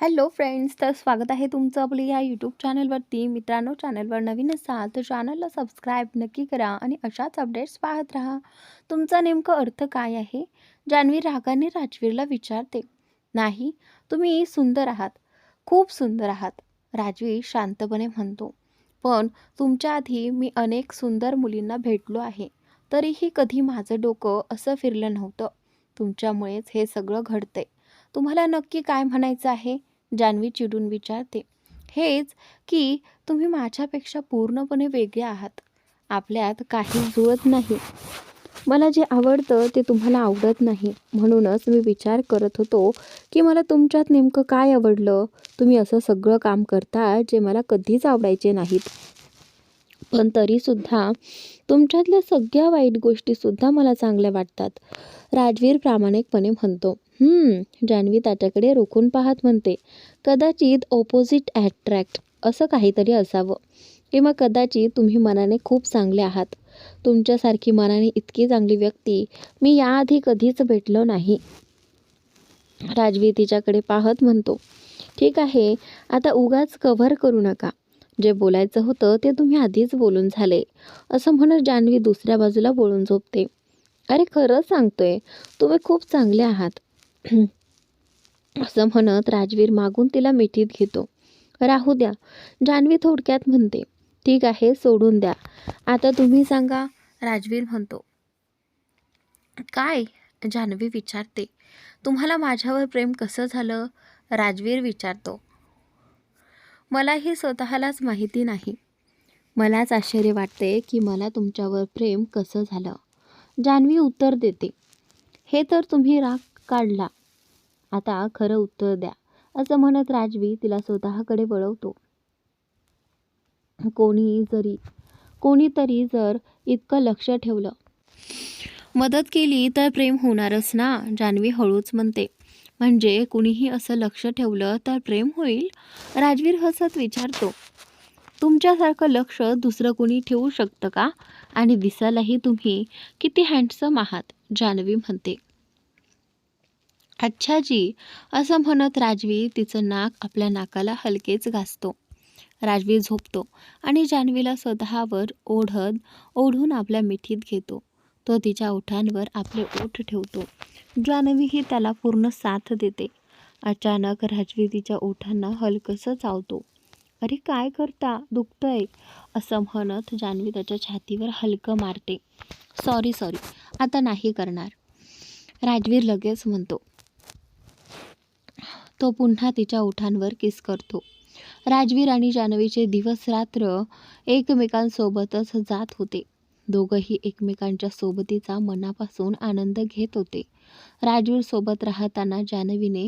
Hello friends, तर स्वागत आहे तुमचं आपल्या या यूट्यूब चॅनलवरती. मित्रांनो, चॅनलवर नवीन असाल तर चॅनलला सबस्क्राईब नक्की करा आणि अशाच अपडेट्स पाहत राहा. तुमचा नेमका अर्थ काय आहे? जान्हवी रागाने राजवीरला विचारते. नाही, तुम्ही सुंदर आहात, खूप सुंदर आहात, राजवीर शांतपणे म्हणतो. पण तुमच्या आधी मी अनेक सुंदर मुलींना भेटलो आहे, तरीही कधी माझं डोकं असं फिरलं नव्हतं. तुमच्यामुळेच हे सगळं घडतंय. तुम्हाला नक्की काय म्हणायचं आहे? जान्हवी चिडून विचारते. हेच की तुम्ही माझ्यापेक्षा पूर्णपणे वेगळे आहात. आपल्यात काही जुळत नाही. मला जे आवडतं ते तुम्हाला आवडत नाही. म्हणूनच मी विचार करत होतो की मला तुमच्यात नेमकं काय आवडलं. तुम्ही असं सगळं काम करता जे मला कधीच आवडायचे नाहीत. पण तरीसुद्धा तुमच्यातल्या सगळ्या वाईट गोष्टीसुद्धा मला चांगल्या वाटतात, राजवीर प्रामाणिकपणे म्हणतो. जान्हवी त्याच्याकडे रोखून पाहत म्हणते. कदाचित ऑपोजिट अट्रॅक्ट असं काहीतरी असावं, किंवा कदाचित तुम्ही मनाने खूप चांगले आहात. तुमच्यासारखी मनाने इतकी चांगली व्यक्ती मी याआधी कधीच भेटलो नाही. राजवीर तिच्याकडे पाहत म्हणतो. ठीक आहे, आता उगाच कव्हर करू नका. जे बोलायचं होतं ते तुम्ही आधीच बोलून झाले, असं म्हणत जान्हवी दुसऱ्या बाजूला वळून झोपते. अरे खरंच सांगतोय, तुम्ही खूप चांगले आहात, असं म्हणत राजवीर मागून तिला मिठीत घेतो. राहू द्या, जान्हवी थोडक्यात म्हणते. ठीक आहे, सोडून द्या. आता तुम्ही सांगा, राजवीर म्हणतो. काय? जान्हवी विचारते. तुम्हाला माझ्यावर प्रेम कसं झालं? राजवीर विचारतो. मलाही स्वतःलाच माहिती नाही. मलाच आश्चर्य वाटते की मला तुमच्यावर प्रेम कसं झालं. जान्हवी उत्तर देते. हे तर तुम्ही राग काढला, आता खरं उत्तर द्या, असं म्हणत राजवी तिला स्वतःकडे वळवतो. कोणीतरी जर इतकं लक्ष ठेवलं, मदत केली तर प्रेम होणारच ना, जान्हवी हळूच म्हणते. म्हणजे कुणीही असं लक्ष ठेवलं तर प्रेम होईल? राजवीर हसत विचारतो. तुमच्यासारखं लक्ष दुसरं कोणी ठेवू शकतं का? आणि दिसायलाही तुम्ही किती हँडसम आहात, जान्हवी म्हणते. अच्छा जी, असं म्हणत राजवीर तिचं नाक आपल्या नाकाला हलकेच घासतो. राजवीर झोपतो आणि जान्हवीला स्वतःवर ओढून आपल्या मिठीत घेतो. तो तिच्या ओठांवर आपले ओठ ठेवतो. जान्हवीही त्याला पूर्ण साथ देते. अचानक राजवीर तिच्या ओठांना हलकसं चावतो. अरे काय करता, दुखतंय, असं म्हणत जान्हवी त्याच्या छातीवर हलकं मारते. सॉरी, आता नाही करणार, राजवीर लगेच म्हणतो. तो पुन्हा तिच्या ओठांवर किस करतो. राजवीर आणि जान्हवीचे दिवस रात्र एकमेकांसोबतच जात होते. दोघंही एकमेकांच्या सोबतीचा मनापासून आनंद घेत होते. राजवीर सोबत राहताना जान्हवीने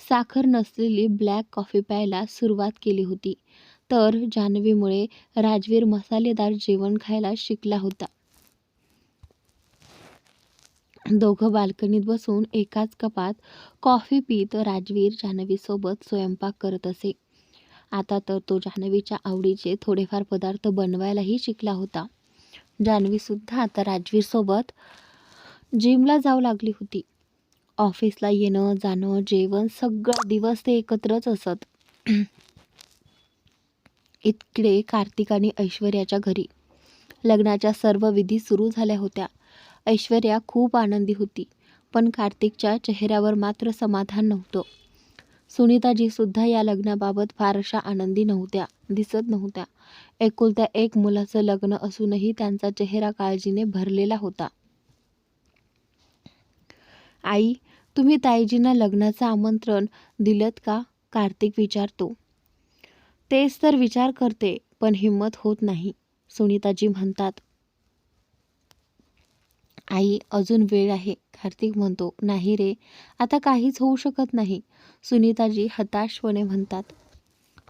साखर नसलेली ब्लॅक कॉफी प्यायला सुरुवात केली होती, तर जान्हवीमुळे राजवीर मसालेदार जेवण खायला शिकला होता. दोघं बाल्कनीत बसून एकाच कपात कॉफी पीत राजवीर जान्हवीसोबत स्वयंपाक करत असे. आता तर तो जान्हवीच्या आवडीचे थोडेफार पदार्थ बनवायलाही शिकला होता. जान्हवीसुद्धा आता राजवीरसोबत जिमला जाऊ लागली होती. ऑफिसला येणं जाणं, जेवण, सगळा दिवस ते एकत्रच असत. इकडे कार्तिक आणि ऐश्वर्याच्या घरी लग्नाच्या सर्व विधी सुरू झाल्या होत्या. ऐश्वर्या खूप आनंदी होती, पण कार्तिकच्या चेहऱ्यावर मात्र समाधान नव्हतं. सुनीताजीसुद्धा या लग्नाबाबत फारशा आनंदी दिसत नव्हत्या. एकुलत्या एक मुलाचं लग्न असूनही त्यांचा चेहरा काळजीने भरलेला होता. आई, तुम्ही ताईजींना लग्नाचं आमंत्रण दिलंत का? कार्तिक विचारतो. तेच तर विचार करते, पण हिंमत होत नाही, सुनीताजी म्हणतात. आई, अजून वेळ आहे, कार्तिक म्हणतो. नाही रे, आता काहीच होऊ शकत नाही, सुनीताजी हताशपणे म्हणतात.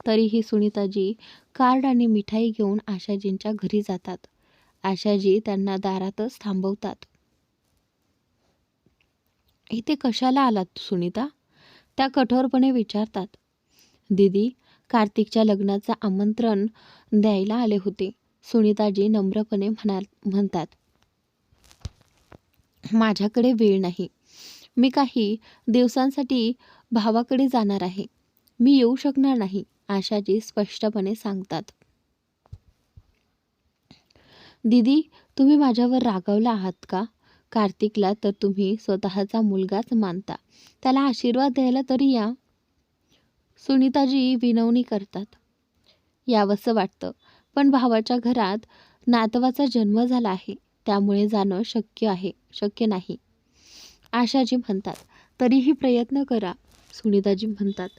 तरीही सुनीताजी कार्ड आणि मिठाई घेऊन आशाजींच्या घरी जातात. आशाजी त्यांना दारातच थांबवतात. इथे कशाला आलात सुनीता? त्या कठोरपणे विचारतात. दीदी, कार्तिकच्या लग्नाचं आमंत्रण द्यायला आले होते, सुनीताजी नम्रपणे म्हणतात. माझ्याकडे वेळ नाही, मी काही दिवसांसाठी भावाकडे जाणार आहे. मी येऊ शकणार नाही, आशाजी स्पष्टपणे सांगतात. दीदी, तुम्ही माझ्यावर रागावला आहात का? कार्तिकला तर तुम्ही स्वतःचा मुलगाच मानता, त्याला आशीर्वाद द्यायला तरी या. सुनीताजी विनवणी करतात. यावंसं वाटतं, पण भावाच्या घरात नातवाचा जन्म झाला आहे, त्यामुळे जाणं शक्य नाही, आशाजी म्हणतात. तरीही प्रयत्न करा, सुनीताजी म्हणतात.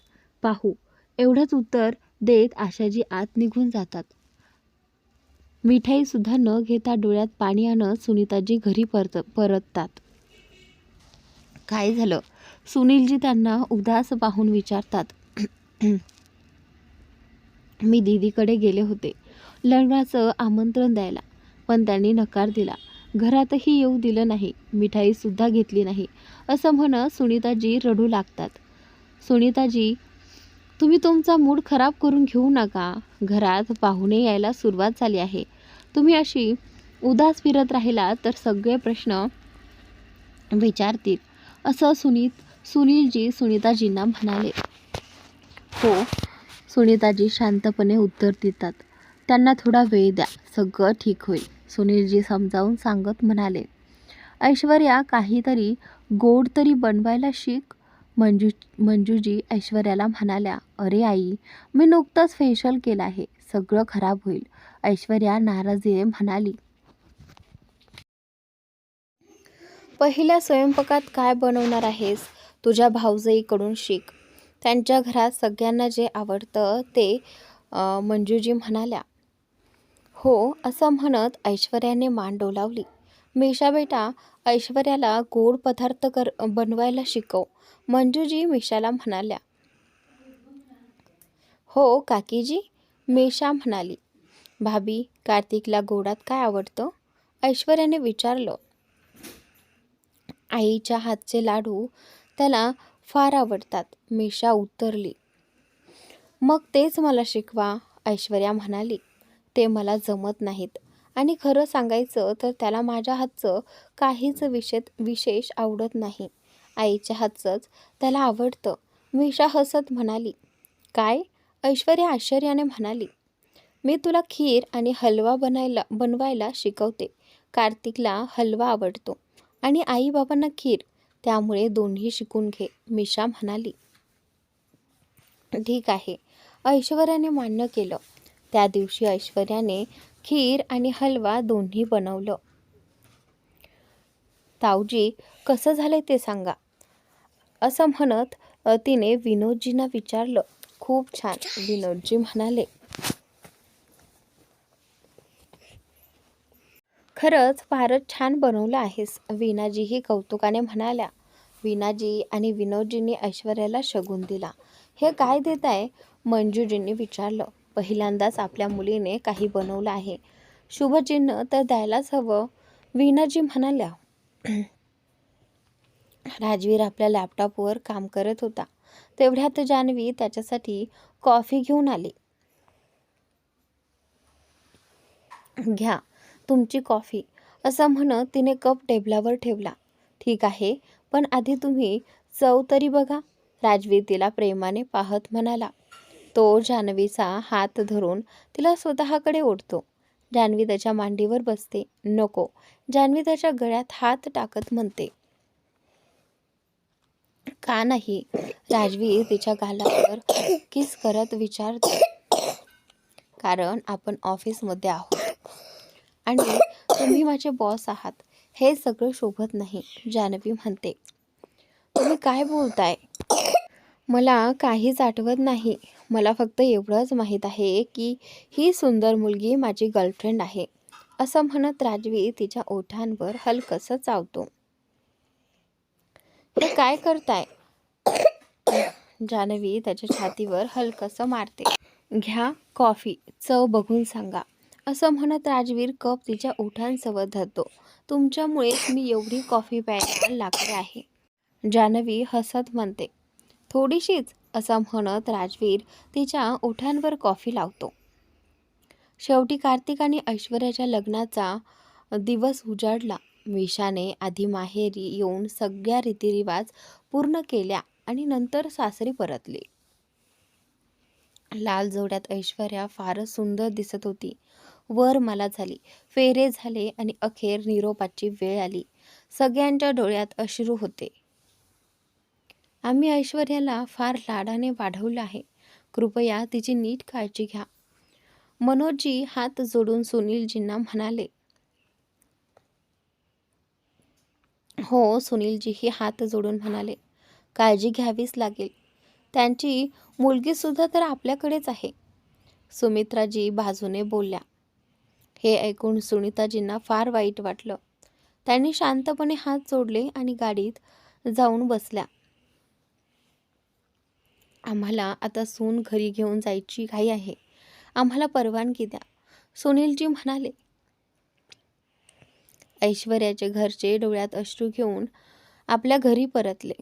पाहू, एवढंच उत्तर देत आशाजी आत निघून जातात. मिठाईसुद्धा न घेता डोळ्यात पाणी आणत सुनीताजी घरी परततात. काय झालं? सुनीलजी त्यांना उदास पाहून विचारतात. मी दीदीकडे गेले होते लग्नाचं आमंत्रण द्यायला, पण त्यांनी नकार दिला. घरातही येऊ दिलं नाही, मिठाईसुद्धा घेतली नाही, असं म्हणत सुनीताजी रडू लागतात. सुनीताजी, तुम्ही तुमचा मूड खराब करून घेऊ नका. घरात पाहुणे यायला सुरुवात झाली आहे. तुम्ही अशी उदास फिरत राहिला तर सगळे प्रश्न विचारतील, असं सुनीलजी सुनीताजींना म्हणाले. हो, सुनीताजी शांतपणे उत्तर देतात. त्यांना थोडा वेळ द्या, सगळं ठीक होईल, सुनीलजी समजावून सांगत म्हणाले. ऐश्वर्या, काहीतरी गोड तरी बनवायला शिक. मंजूजी ऐश्वर्याला म्हणाल्या. अरे आई, मी नुकतंच फेशियल केलं आहे, सगळं खराब होईल, ऐश्वर्या नाराजीने म्हणाली. पहिल्या स्वयंपाकात काय बनवणार आहेस? तुझ्या भाऊजाईकडून शिक, त्यांच्या घरात सगळ्यांना जे आवडतं ते, मंजूजी म्हणाल्या. हो, असं म्हणत ऐश्वर्याने मान डोलावली. मिशा बेटा, ऐश्वर्याला गोड पदार्थ बनवायला शिकव, मंजूजी मिशाला म्हणाल्या. हो काकीजी, मिशा म्हणाली. भाभी, कार्तिकला गोडात काय आवडतं? ऐश्वर्याने विचारलं. आईच्या हातचे लाडू त्याला फार आवडतात, मिशा उत्तरली. मग तेच मला शिकवा, ऐश्वर्या म्हणाली. ते मला जमत नाहीत, आणि खरं सांगायचं तर त्याला माझ्या हातचं काहीच विशेष आवडत नाही, आईच्या हातचंच त्याला आवडतं, मिशा हसत म्हणाली. काय? ऐश्वर्या आश्चर्याने म्हणाली. मी तुला खीर आणि हलवा बनवायला शिकवते. कार्तिकला हलवा आवडतो आणि आईबाबांना खीर, त्यामुळे दोन्ही शिकून घे, मिशा म्हणाली. ठीक आहे, ऐश्वर्याने मान्य केलं. त्या दिवशी ऐश्वर्याने खीर आणि हलवा दोन्ही बनवलं. ताऊजी, कसं झालंय ते सांगा, असं म्हणत तिने विनोदजींना विचारलं. खूप छान, विनोदजी म्हणाले. खरंच फारच छान बनवलं आहेस, वीणाजीही कौतुकाने म्हणाल्या. वीणाजी आणि विनोदजींनी ऐश्वर्याला शगुन दिला. हे काय देत आहे? मंजूजींनी विचारलं. पहिल्यांदाच आपल्या मुलीने काही बनवलं आहे, शुभचिन्ह तर द्यायलाच हवं, वीणाजी म्हणाल्या. राजवीर आपल्या लॅपटॉपवर काम करत होता, तेवढ्यात जान्हवी त्याच्यासाठी कॉफी घेऊन आली. घ्या तुमची कॉफी, असं म्हणत तिने कप टेबलावर ठेवला. ठीक आहे, पण आधी तुम्ही चव तरी बघा, राजवीर तिला प्रेमाने पाहत म्हणाला. तो जान्हवीचा हात धरून तिला स्वतःकडे ओढतो. जान्हवी त्याच्या मांडीवर बसते. नको, जान्हवी त्याच्या गळ्यात हात टाकत म्हणते. का नाही, राजवीर तिच्या गालावर किस करत विचारते. कारण आपण ऑफिसमध्ये आहोत आणि तुम्ही माझे बॉस आहात, हे सगळं शोभत नाही, जान्हवी म्हणते. तुम्ही काय बोलताय? मला काहीच आठवत नाही, मला फक्त एवढंच माहीत आहे की ही सुंदर मुलगी माझी गर्लफ्रेंड आहे, असं म्हणत राजवीर तिच्या ओठांवर हलकसं चावतो. हे काय करताय? जान्हवी त्याच्या छातीवर हलकसं मारते. घ्या कॉफी, चव बघून सांगा, असं म्हणत राजवीर कप तिच्या ओठांसवर धरतो. तुमच्यामुळेच मी एवढी कॉफी प्यायला लागले आहे, जान्हवी हसत म्हणते. थोडीशीच, असं म्हणत राजवीर तिच्या ओठांवर कॉफी लावतो. शेवटी कार्तिक आणि ऐश्वर्याच्या लग्नाचा दिवस उजाडला. मिशाने आधी माहेरी येऊन सगळ्या रीतिरिवाज पूर्ण केल्या आणि नंतर सासरी परतले. लाल जोड्यात ऐश्वर्या फारच सुंदर दिसत होती. वर मला झाली, फेरे झाले आणि अखेर निरोपाची वेळ आली. सगळ्यांच्या डोळ्यात अश्रू होते. आम्ही ऐश्वर्याला फार लाडाने वाढवलं आहे. कृपया तिची नीट काळजी घ्या. मनोजजी हात जोडून सुनीलजींना म्हणाले. हो, सुनीलजीही हात जोडून म्हणाले. काळजी घ्यावीच लागेल. त्यांची मुलगीसुद्धा तर आपल्याकडेच आहे. सुमित्राजी बाजूने बोलल्या. हे ऐकून सुनीताजींना फार वाईट वाटलं. त्यांनी शांतपणे हात जोडले आणि गाडीत जाऊन बसल्या. आम्हाला आता सून घरी घेऊन जायची घाई आहे. आम्हाला परवानगी द्या, सुनीलजी म्हणाले. ऐश्वर्याचे घरचे डोळ्यात अश्रू घेऊन आपल्या घरी परतले.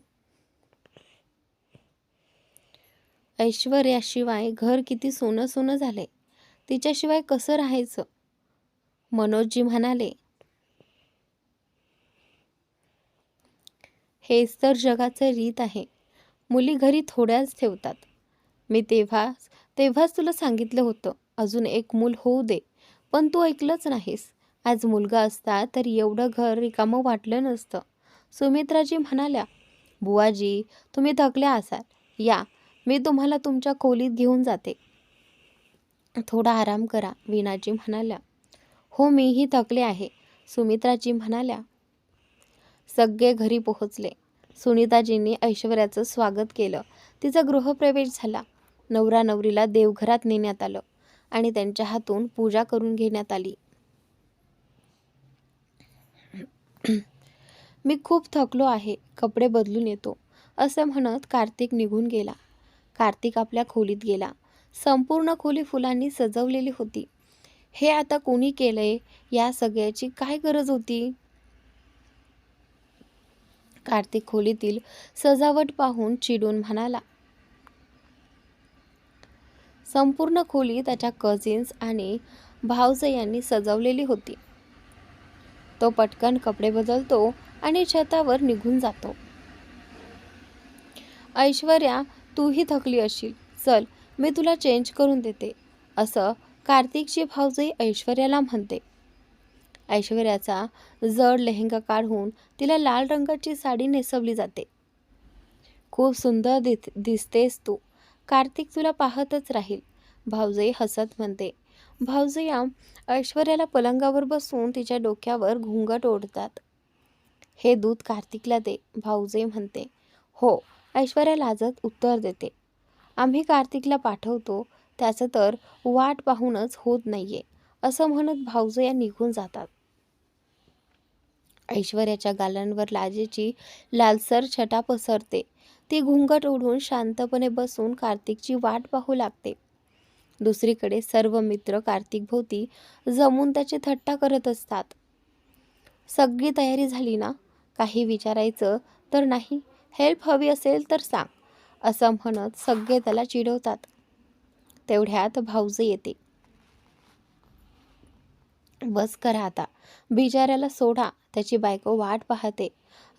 ऐश्वर्याशिवाय घर किती सोनं सोनं झाले. तिच्याशिवाय कसं राहायचं? मनोजजी म्हणाले. हेच तर जगाचं रीत आहे. मुली घरी थोड्याच ठेवतात. मी तेव्हाच तुला सांगितलं होतं, अजून एक मूल होऊ दे, पण तू ऐकलंच नाहीस. आज मुलगा असता तर एवढं घर रिकामं वाटलं नसतं. सुमित्राजी म्हणाल्या. बुवाजी, तुम्ही थकल्या असाल. या, मी तुम्हाला तुमच्या खोलीत घेऊन जाते. थोडा आराम करा, वीणाजी म्हणाल्या. हो, मीही थकले आहे, सुमित्राजी म्हणाल्या. सगळे घरी पोहोचले. सुनीताजींनी ऐश्वर्याचं स्वागत केलं. तिचा गृहप्रवेश झाला. नवरा नवरीला देवघरात नेण्यात आलं आणि त्यांच्या हातून पूजा करून घेण्यात आली. मी खूप थकलो आहे, कपडे बदलून येतो, असं म्हणत कार्तिक निघून गेला. कार्तिक आपल्या खोलीत गेला. संपूर्ण खोली फुलांनी सजवलेली होती. हे आता कोणी केलंय? या सगळ्याची काय गरज होती? कार्तिक खोलीतील सजावट पाहून चिडून म्हणाला. संपूर्ण खोली त्याच्या कझिन्स आणि भावजयांनी सजवलेली होती. तो पटकन कपडे बदलतो आणि छतावर निघून जातो. ऐश्वर्या, तूही थकली असशील, चल मी तुला चेंज करून देते, असं कार्तिकची भावजई ऐश्वर्याला म्हणते. ऐश्वर्याचा जड लेहंगा काढून तिला लाल रंगाची साडी नेसवली जाते. खूप सुंदर दिसतेस तू. कार्तिक तुला पाहतच राहील, भावजई हसत म्हणते. भावजया ऐश्वर्याला पलंगावर बसून तिच्या डोक्यावर घुंगट ओढतात. हे दूध कार्तिकला दे, भाऊजे म्हणते. हो, ऐश्वर्या लाजत उत्तर देते. आम्ही कार्तिकला पाठवतो, त्याचं तर वाट पाहूनच होत नाहीये, असं म्हणत भाऊजया निघून जातात. ऐश्वर्याच्या गालांवर लाजेची लालसर छटा पसरते. ती घुंगट ओढून शांतपणे बसून कार्तिकची वाट पाहू लागते. दुसरीकडे सर्व मित्र कार्तिकभोवती जमून त्याची थट्टा करत असतात. सगळी तयारी झाली ना? काही विचारायचं तर नाही? हेल्प हवी असेल तर सांग, असं म्हणत सगळे त्याला चिडवतात. तेवढ्यात भाऊजी येते. बस करा आता, बिचाऱ्याला सोडा, त्याची बायको वाट पाहते,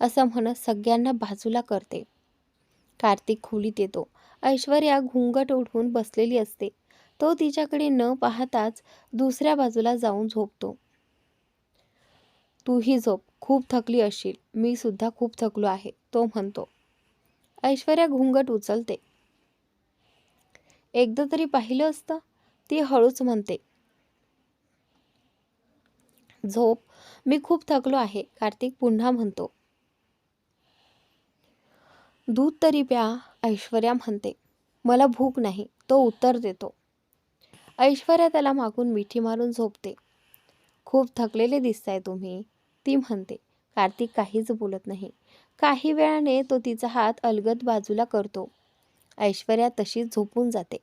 असं म्हणत सगळ्यांना बाजूला करते. कार्तिक खोलीत येतो. ऐश्वर्या घुंगट ओढून बसलेली असते. तो तिच्याकडे न पाहताच दुसऱ्या बाजूला जाऊन झोपतो. तूही झोप, खूप थकली असशील. मी सुद्धा खूप थकलो आहे, तो म्हणतो. ऐश्वर्या घुंगट उचलते. एकदा तरी पाहिलं असतं, ती हळूच म्हणते. झोप, मी खूप थकलो आहे, कार्तिक पुन्हा म्हणतो. दूध तरी प्या, ऐश्वर्या म्हणते. मला भूक नाही, तो उत्तर देतो. ऐश्वर्या त्याला मागून मिठी मारून झोपते. खूप थकलेले दिसताय तुम्ही, ती म्हणते. कार्तिक काहीच बोलत नाही. काही वेळाने तो तिचा हात अलगद बाजूला करतो. ऐश्वर्या तशीच झोपून जाते.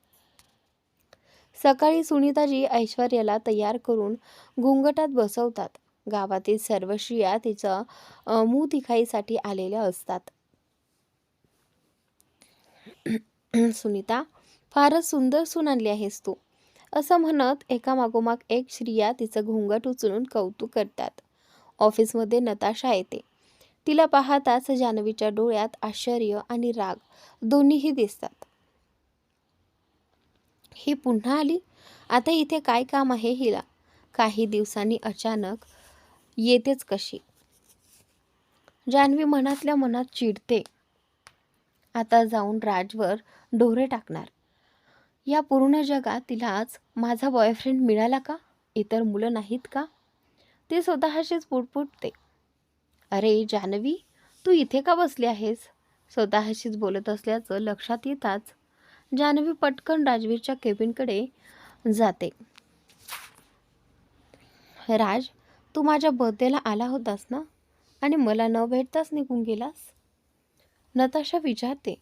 सकाळी सुनीताजी ऐश्वर्याला तयार करून घुंगटात बसवतात. गावातील सर्व स्त्रिया तिचं मुंह दिखाईसाठी आलेल्या असतात. सुनीता, फारच सुंदर सून आणली आहेस तू, असं म्हणत एकामागोमाग एक स्त्रिया तिचं घुंगट उचलून कौतुक करतात. ऑफिसमध्ये नताशा येते. तिला पाहताच जान्हवीच्या डोळ्यात आश्चर्य आणि राग दोन्हीही दिसतात. ही पुन्हा आली. आता इथे काय काम आहे हिला? काही दिवसांनी अचानक येतेच कशी? जान्हवी मनातल्या मनात चिडते. आता जाऊन राजवर डोरे टाकणार. या पूर्ण जगात तिलाच माझा बॉयफ्रेंड मिळाला का? इतर मुलं नाहीत का? ती स्वतःशीच पुटपुटते. अरे जान्हवी, तू इथे का बसली आहेस? स्वतःशीच बोलत असल्याचं लक्षात येताच जान्हवी पटकन राजवीरच्या केबिनकडे जाते. राज, तू माझ्या बर्थडेला आला होतास ना, आणि मला न भेटताच निघून गेलास? नताशा विचारते.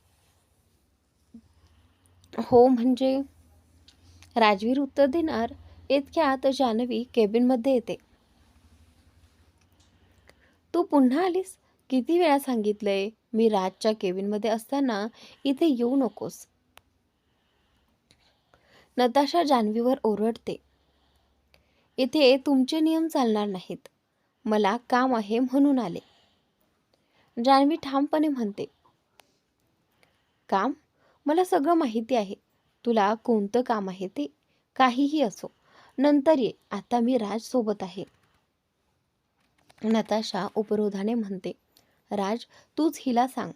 हो म्हणजे? राजवीर उत्तर देणार इतक्यात जान्हवी केबिनमध्ये येते. तू पुन्हा आलीस? किती वेळा सांगितलंय मी राजच्या केबिनमध्ये असताना इथे येऊ नकोस. नताशा जान्हवीवर ओरडते. इथे तुमचे नियम चालणार नाहीत. मला काम आहे म्हणून आले. जान्हवी ठामपणे म्हणते. काम? मला सगळं माहिती आहे. तुला कोणतं काम आहे ते. काहीही असो, नंतर ये. आता मी राज सोबत आहे. नताशा उपरोधाने म्हणते. राज, तूच हिला सांग.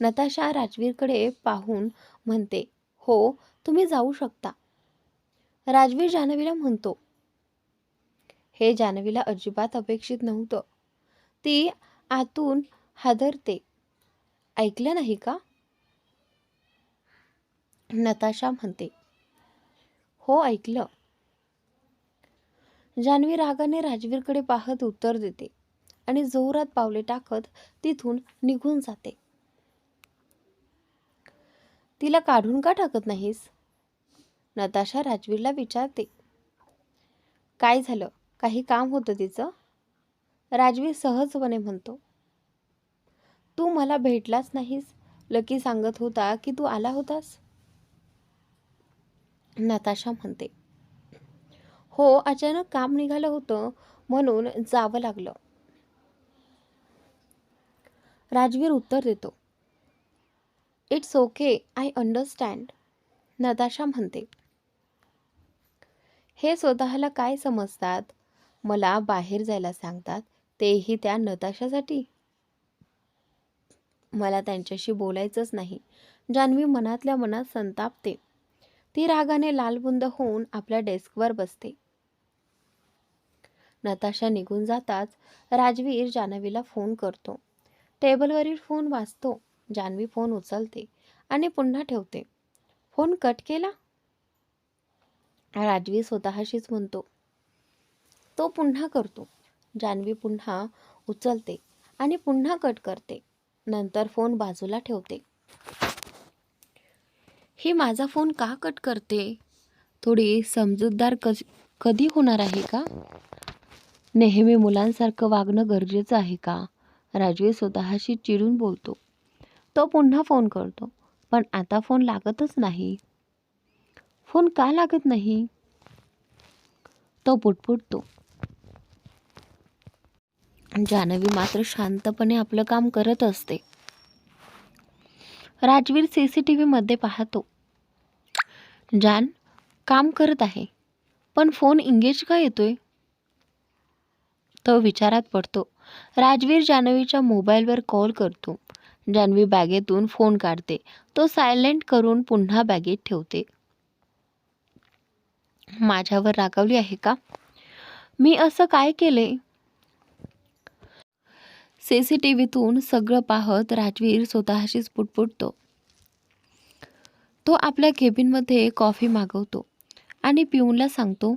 नताशा राजवीरकडे पाहून म्हणते. हो, तुम्ही जाऊ शकता. राजवीर जान्हवीला म्हणतो. हे जान्हवीला अजिबात अपेक्षित नव्हतं. ती आतून हादरते. ऐकलं नाही का? नताशा म्हणते. हो, ऐकलं. जान्हवी रागाने राजवीरकडे पाहत उत्तर देते आणि जोरात पावले टाकत तिथून निघून जाते. तिला काढून का टाकत नाहीस? नताशा राजवीरला विचारते. काय झालं? काही काम होतं तिचं? राजवीर सहजपणे म्हणतो. तू मला भेटलाच नाहीस. लकी सांगत होता की तू आला होतास. नताशा म्हणते. हो, अचानक काम निघालं होतं म्हणून जावं लागलं. राजवीर उत्तर देतो. It's okay, I understand. Natasha म्हणते. हे स्वतःला काय समजतात? मला बाहेर जायला सांगतात, तेही त्या नताशासाठी. मला त्यांच्याशी बोलायचंच नाही. जान्हवी मनातल्या मनात संतापते. ती रागाने लालबुंद होऊन आपल्या डेस्कवर बसते. नताशा निघून जाताच राजवीर जान्हवीला फोन करतो. टेबलवरील फोन वाजतो. जान्हवी फोन उचलते आणि पुन्हा ठेवते. फोन कट केला? राजवीर स्वतःशीच म्हणतो. तो पुन्हा करतो. जान्हवी पुन्हा उचलते आणि पुन्हा कट करते. नंतर फोन बाजूला ठेवते. ही माझा फोन का कट करते? थोडी समजूतदार कधी होणार आहे का? नेहमी मुलांसारखं वागणं गरजेचं आहे का? राजवीर स्वतःशी चिडून बोलतो. तो पुन्हा फोन करतो, पण आता फोन लागतच नाही. फोन का लागत नाही? तो पुटपुटतो. जान्हवी मात्र शांतपणे आपलं काम करत असते. राजवीर CCTV मध्ये पाहतो. जान काम करत आहे, पण फोन इंगेज का येतोय? तो विचारात पडतो. राजवीर जान्हवीच्या मोबाईलवर कॉल करतो. जान्हवी बॅगेतून फोन काढते. तो सायलेंट करून पुन्हा बॅगेत ठेवते. माझ्यावर रागावली आहे का? मी असं काय केले? CCTVतून सगळं पाहत राजवीर स्वतःशीच पुटपुटतो. तो आपल्या केबिनमध्ये कॉफी मागवतो आणि पिऊनला सांगतो.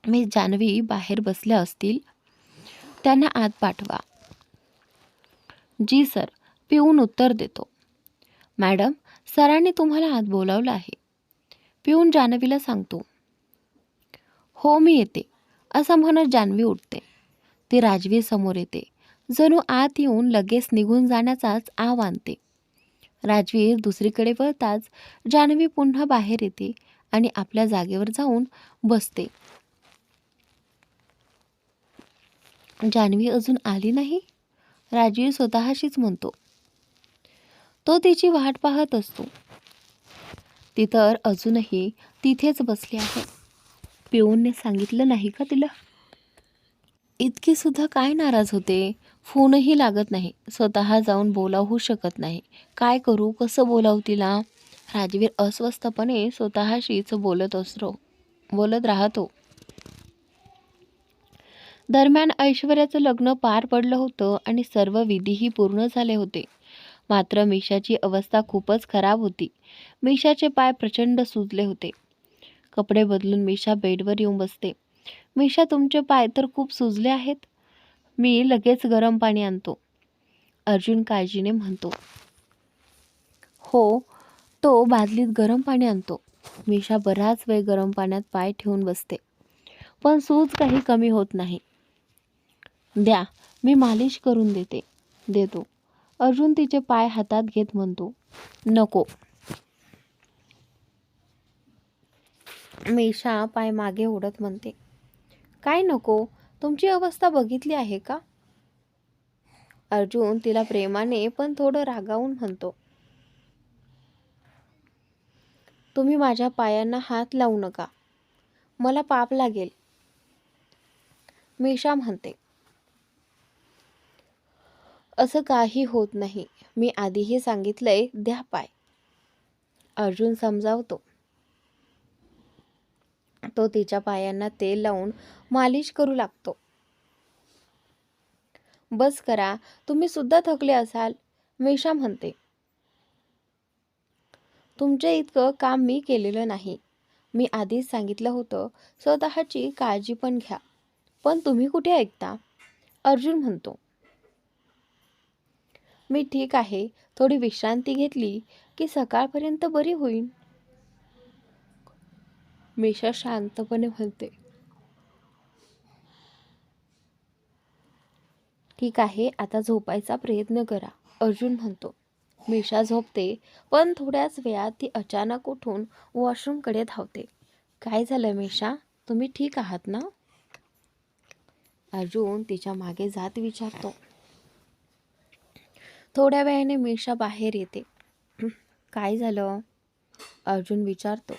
मी जान्हवी बाहेर बसल्या असतील, त्यांना आत पाठवा. जी सर, पिऊन उत्तर देतो. मॅडम, सरांनी तुम्हाला आत बोलावलं आहे. पिऊन जान्हवीला सांगतो. हो, मी येते, असं म्हणत जान्हवी उठते. ती राजवीर समोर येते. जणू आत येऊन लगेच निघून जाण्याचाच आव आणते. राजवीर दुसरीकडे वळताच जान्हवी पुन्हा बाहेर येते आणि आपल्या जागेवर जाऊन बसते. जान्हवी अजून आली नाही? राजवीर स्वतःशीच म्हणतो. तो तिची वाट पाहत असतो. ती तर अजूनही तिथेच बसली आहे. पिऊनने सांगितलं नाही का तिला? इतकी सुद्धा काय नाराज होते? फोनही लागत नाही. स्वतः जाऊन बोलावू शकत नाही. काय करू? कसं बोलावू तिला? राजवीर अस्वस्थपणे स्वतःशीच बोलत राहतो. दरम्यान ऐश्वर्याचं लग्न पार पडलं होतं आणि सर्व विधीही पूर्ण झाले होते. मात्र मीशाची अवस्था खूपच खराब होती. मीशाचे पाय प्रचंड सुजले होते. कपडे बदलून मीशा बेडवर येऊन बसते. मीशा, तुमचे पाय तर खूप सुजले आहेत. मी लगेच गरम पाणी आणतो, अर्जुन काळजीने म्हणतो. हो, तो बादलीत गरम पाणी आणतो. मीशा बराच वेळ गरम पाण्यात पाय ठेवून बसते, पण सूज काही कमी होत नाही. द्या, मी मालिश करून देतो, अर्जुन तिचे पाय हातात घेत म्हणतो. नको. मीशा पाय मागे ओढत म्हणते. काय नको? तुमची अवस्था बघितली आहे का? अर्जुन तिला प्रेमाने पण थोडं रागावून म्हणतो. तुम्ही माझ्या पायांना हात लावू नका, मला पाप लागेल. मीशा म्हणते. असं काही होत नाही, मी आधीही सांगितलंय, द्या पाय. अर्जुन समजावतो. तो तिच्या पायांना तेल लावून मालिश करू लागतो. बस करा, तुम्ही सुद्धा थकले असाल, मीशा म्हणते. तुमच्या इतकं काम मी केलेलं नाही. मी आधीच सांगितलं होतं, स्वतःची काळजी पण घ्या, पण तुम्ही कुठे ऐकता, अर्जुन म्हणतो. मी ठीक आहे, थोडी विश्रांती घेतली की सकाळपर्यंत बरी होईल, मीशा शांतपणे म्हणते. ठीक आहे, आता झोपायचा प्रयत्न करा, अर्जुन म्हणतो. मीशा झोपते, पण थोड्याच वेळात ती अचानक उठून वॉशरूमकडे धावते. काय झालं मीशा, तुम्ही ठीक आहात ना? अर्जुन तिच्या मागे जात विचारतो. थोड्या वेळाने मीशा बाहेर येते. काय झालं, अर्जुन विचारतो.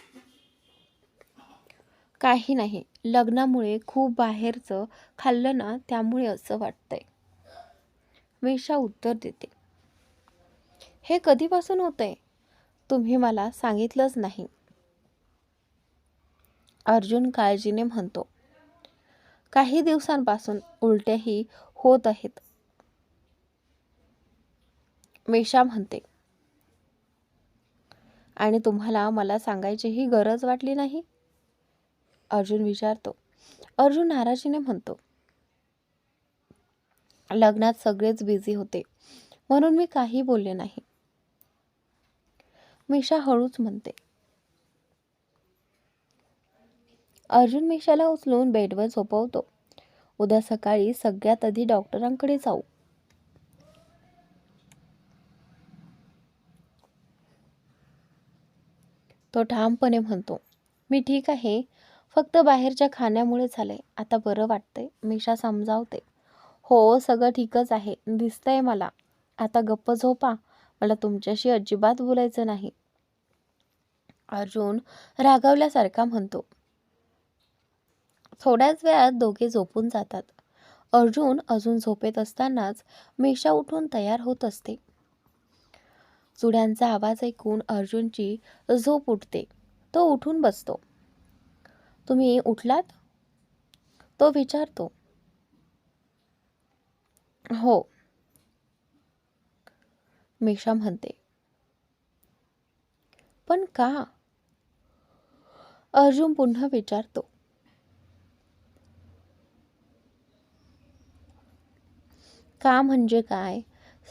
काही नाही, लग्नामुळे खूप बाहेरचं खाल्लं ना, त्यामुळे असं वाटतंय, मीशा उत्तर देते. हे कधीपासून होतंय? तुम्ही मला सांगितलंच नाही, अर्जुन काळजीने म्हणतो. काही दिवसांपासून उलट्याही होत आहेत, मीशा म्हणते. आणि तुम्हाला मला सांगायचीही गरज वाटली नाही, अर्जुन विचारतो. अर्जुन नाराजीने म्हणतो. लग्नात सगळेच बिझी होते, म्हणून मी काही बोलले नाही, मीशा हळूच म्हणते. अर्जुन मीशाला उचलून बेडवर झोपवतो. उद्या सकाळी सगळ्यात आधी डॉक्टरांकडे जाऊ, तो ठामपणे म्हणतो. मी ठीक आहे, फक्त बाहेरच्या खाण्यामुळे झालंय, आता बरं वाटतंय, मीशा समजावते. हो, सगळं ठीकच आहे, दिसतंय मला. आता गप्प झोपा, मला तुमच्याशी अजिबात बोलायचं नाही, अर्जुन रागावल्यासारखा म्हणतो. थोड्याच वेळात दोघे झोपून जातात. अर्जुन अजून झोपेत असतानाच मीशा उठून तयार होत असते. चुड्यांचा आवाज ऐकून अर्जुनची झोप उठते. तो उठून बसतो. तुम्ही उठलात? तो विचारतो. हो, मीशा म्हणते. पण का? अर्जुन पुन्हा विचारतो. का म्हणजे काय?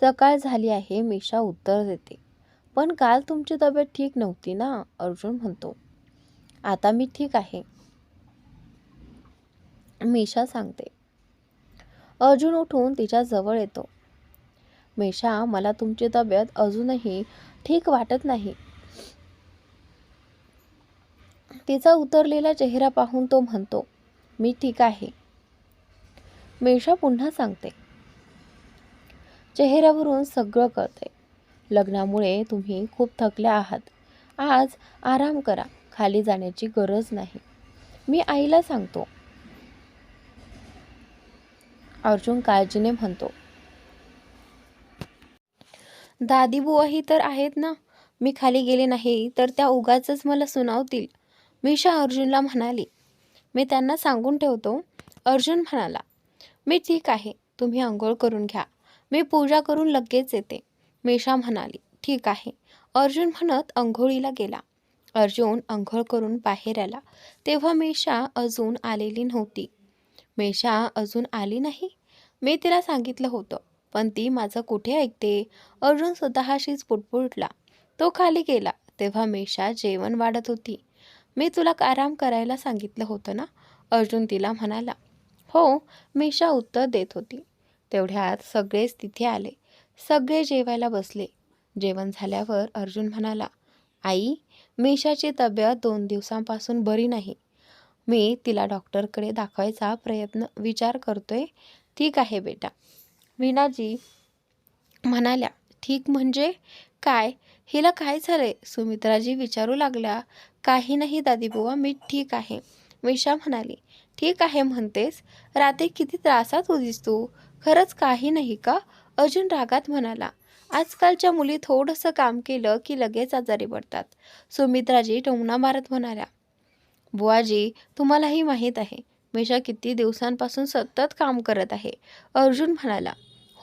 सकाळ झाली आहे, मीशा उत्तर देते. पण काल तुमची तब्येत ठीक नव्हती ना, अर्जुन म्हणतो. आता मी ठीक आहे, मीशा सांगते. अर्जुन उठून तिच्या जवळ येतो. मीशा, मला तुमची तब्येत अजूनही ठीक वाटत नाही, तिचा उतरलेला चेहरा पाहून तो म्हणतो. मी ठीक आहे, मीशा पुन्हा सांगते. चेहऱ्यावरून सगळं कळते. लग्नामुळे तुम्ही खूप थकल्या आहात आज आराम करा, खाली जाण्याची गरज नाही. मी आईला सांगतो, अर्जुन काळजीने म्हणतो. दादीबुवाही तर आहेत ना, मी खाली गेले नाही तर त्या उगाचच मला सुनावतील. मीशा अर्जुनला म्हणाली. मी त्यांना सांगून ठेवतो. अर्जुन म्हणाला. मी ठीक आहे, तुम्ही आंघोळ करून घ्या, मी पूजा करून लगेच येते. मीशा म्हणाली. ठीक आहे. अर्जुन म्हणत अंघोळीला गेला. अर्जुन अंघोळ करून बाहेर आला तेव्हा मीशा अजून आलेली नव्हती. मीशा अजून आली नाही, मी तिला सांगितलं होतं, पण ती माझं कुठे ऐकते. अर्जुन स्वतःशीच पुटपुटला. तो खाली गेला तेव्हा मीशा जेवण वाढत होती. मी तुला आराम करायला सांगितलं होतं ना, अर्जुन तिला म्हणाला. हो, मीशा उत्तर देत होती. तेवढ्यात सगळेच तिथे आले. सगळे जेवायला बसले. जेवण झाल्यावर अर्जुन म्हणाला. आई, मीशाची तब्येत 2 दिवसांपासून बरी नाही. मी तिला डॉक्टरकडे दाखवायचा विचार करतोय. ठीक आहे बेटा. वीणाजी म्हणाल्या. ठीक म्हणजे काय? हिला काय झालंय? सुमित्राजी विचारू लागल्या. काही नाही दादीबुवा, मी ठीक आहे. मीशा म्हणाली. ठीक आहे म्हणतेस? रात्री किती त्रासात होतीस तू. खरंच काही नाही का? अर्जुन रागात म्हणाला. आजकालच्या मुली थोडंसं काम केलं की लगेच आजारी पडतात. सुमित्राजी टोमणा मारत म्हणाल्या. बुवाजी, तुम्हालाही माहीत आहे, मीशा किती दिवसांपासून सतत काम करत आहे. अर्जुन म्हणाला.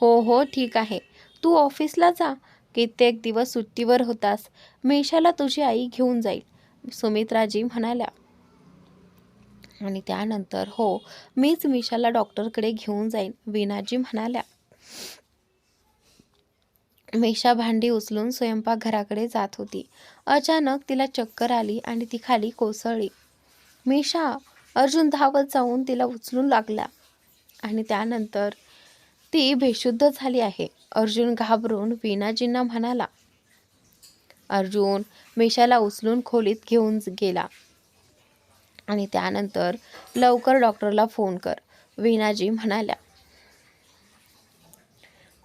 हो हो, ठीक आहे. तू ऑफिसला जा. कित्येक दिवस सुट्टीवर होतास. मीशाला तुझी आई घेऊन जाईल, सुमित्राजी म्हणाल्या. आणि त्यानंतर हो, मीच मीशाला डॉक्टरकडे घेऊन जाईन, वीणाजी म्हणाल्या. मीशा भांडी उचलून स्वयंपाकघराकडे जात होती. अचानक तिला चक्कर आली आणि ती खाली कोसळली. मीशा! अर्जुन धावत जाऊन तिला उचलून लागला आणि त्यानंतर ती बेशुद्ध झाली आहे. अर्जुन घाबरून वीणाजींना म्हणाला. अर्जुन मीशाला उचलून खोलीत घेऊन गेला आणि त्यानंतर लवकर डॉक्टरला फोन कर, वीणाजी म्हणाल्या.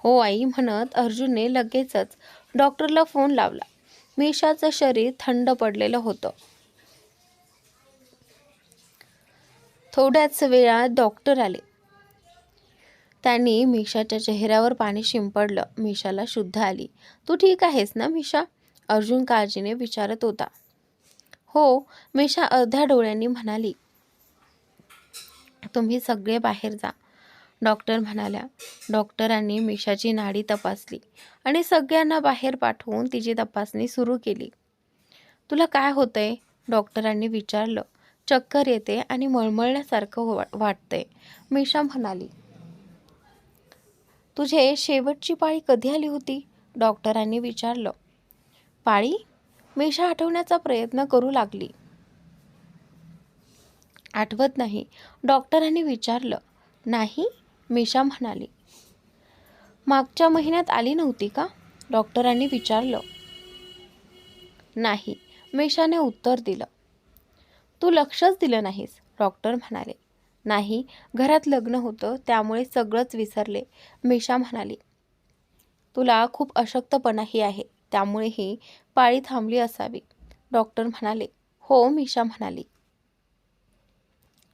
हो आई म्हणत अर्जुनने लगेचच डॉक्टरला फोन लावला. मीशाचं शरीर थंड पडलेलं होतं. थोड्याच वेळात डॉक्टर आले. त्यांनी मीशाच्या चेहऱ्यावर पाणी शिंपडलं. मीशाला शुद्ध आली. तू ठीक आहेस ना मीशा? अर्जुन काळजीने विचारत होता. हो, मीशा अर्ध्या डोळ्यांनी म्हणाली. तुम्ही सगळे बाहेर जा, डॉक्टर म्हणाल्या. डॉक्टरांनी मीशाची नाडी तपासली आणि सगळ्यांना बाहेर पाठवून तिची तपासणी सुरू केली. तुला काय होतंय? डॉक्टरांनी विचारलं. चक्कर येते आणि मळमळल्यासारखं वाटतंय, मीशा म्हणाली. तुझे शेवटची पाळी कधी आली होती? डॉक्टरांनी विचारलं. पाळी? मीशा आठवण्याचा प्रयत्न करू लागली. आठवत नाही, डॉक्टरांनी विचारलं. नाही, मीशा म्हणाली. मागच्या महिन्यात आली नव्हती का? डॉक्टरांनी विचारलं. नाही, मीशाने उत्तर दिलं. तू लक्षच दिलं नाहीस, डॉक्टर म्हणाले. नाही, घरात लग्न होतं त्यामुळे सगळंच विसरले, मीशा म्हणाली. तुला खूप अशक्तपणाही आहे, त्यामुळे ही पाळी थांबली असावी, डॉक्टर म्हणाले. हो, मीशा म्हणाली.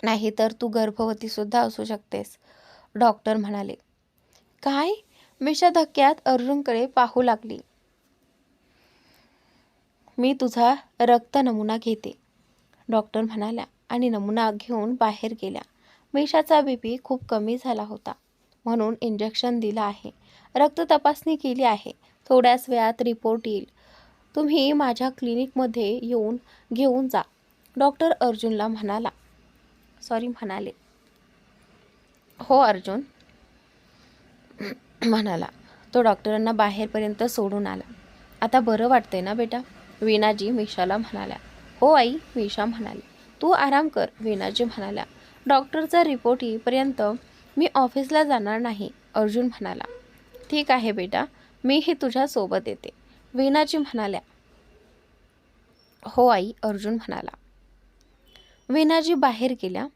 नाही तर तू गर्भवती सुद्धा असू शकतेस, डॉक्टर म्हणाले. काय? मीशा धक्क्यात अर्जुनकडे पाहू लागली. मी तुझा रक्त नमुना घेते, डॉक्टर म्हणाल्या आणि नमुना घेऊन बाहेर गेल्या. मीशाचा बीपी खूप कमी झाला होता म्हणून इंजेक्शन दिलं आहे. रक्त तपासणी केली आहे. थोड्याच वेळात रिपोर्ट येईल. तुम्ही माझ्या क्लिनिकमध्ये येऊन घेऊन जा, डॉक्टर अर्जुनला म्हणाले. हो, अर्जुन म्हणाला. तो डॉक्टरांना बाहेरपर्यंत सोडून आला. आता बरं वाटतंय ना बेटा? वीणाजी मीशाला म्हणाल्या. हो आई, मीशा म्हणाली. तू आराम कर, वीणाजी म्हणाल्या. डॉक्टरचा रिपोर्ट येईपर्यंत मी ऑफिसला जाणार नाही, अर्जुन म्हणाला. ठीक आहे बेटा, मीही तुझ्या सोबत येते, वीणाजी म्हणाल्या. हो आई, अर्जुन म्हणाला. वीणाजी बाहेर गेल्या.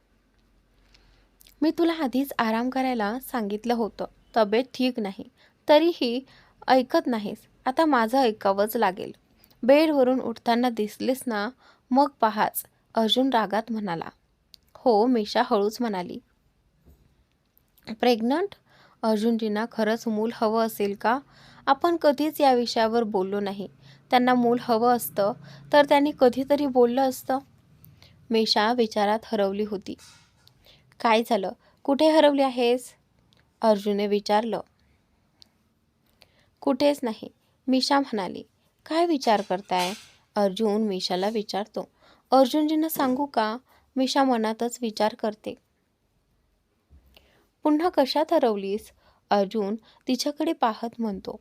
मी तुला आधीच आराम करायला सांगितलं होतं, तब्येत ठीक नाही, तरीही ऐकत नाहीस. आता माझं ऐकावंच लागेल, बेडवरून उठताना दिसलेस ना, मग पहाच, अर्जुन रागात म्हणाला. हो, मीशा हळूच म्हणाली. प्रेग्नंट? अर्जुनजींना खरंच मूल हवं असेल का? आपण कधीच या विषयावर बोललो नाही. त्यांना मूल हवं असतं तर त्यांनी कधीतरी बोललं असतं. मीशा विचारात हरवली होती. काय झालं? कुठे हरवली आहेस? अर्जुनने विचारलं. कुठेच नाही, मीशा म्हणाली. काय विचार करताय? अर्जुन मीशाला विचारतो. अर्जुनजींना सांगू का? मीशा मनातच विचार करते. पुन्हा कशात हरवलीस? अर्जुन तिच्याकडे पाहत म्हणतो.